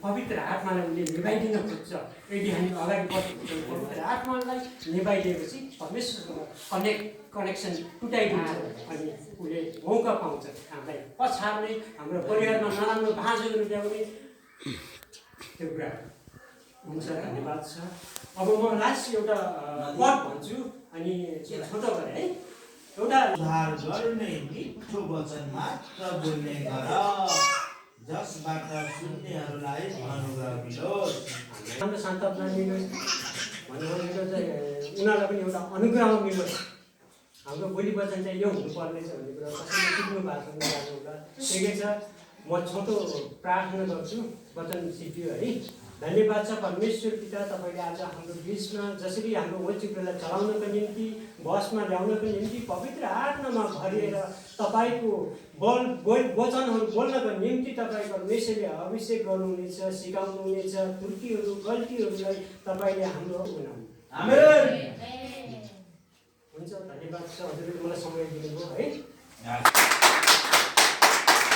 पवित्र आत्मालाई उसले निभाइदिन खोज्छ। यदि हामी अगाडि बढ्छौँ पवित्र आत्मालाई निभाइदिएपछि परमेश्वरसँग कनेक्सन टुटाइदिन्छ अनि उसले मौका पाउँछ हामीलाई पछार्ने, हाम्रो परिवारमा नराम्रो बाँझोहरू ल्याउने त्यो कुरा हुन्छ। धन्यवाद छ। अब म लास्ट एउटा पद भन्छु अनि छोटो गरेँ है। एउटा उद्धार गर्ने मिठो वचन मात्र बोल्ने गर, जसबाट सुन्नेहरूलाई अनुग्रह मिलोस्। हाम्रो सान्तवना मिलोस् भनेर चाहिँ उनीहरूलाई पनि एउटा अनुग्रह मिलोस्। हाम्रो बोली वचन चाहिँ यो हुनुपर्नेछ भन्ने कुरा कसैले सिक्नु भएको छ होला। ठिकै छ, म छोटो प्रार्थना गर्छु, वचन सिद्धियो है। धन्यवाद छ परमेश्वर पिता, तपाईँले आज हाम्रो बिचमा जसरी हाम्रो वचित्रलाई चलाउनको निम्ति, बसमा ल्याउनको निम्ति पवित्र आत्मामा भरिएर तपाईँको वचनहरू बोल्नको निम्ति तपाईँ परमेश्वरले अभिषेक गर्नुहुनेछ, सिकाउनुहुनेछ। त्रुटिहरू गल्तीहरूलाई तपाईँले हाम्रो आमेन। हुन्छ। धन्यवाद छ हजुरले मलाई समय दिनु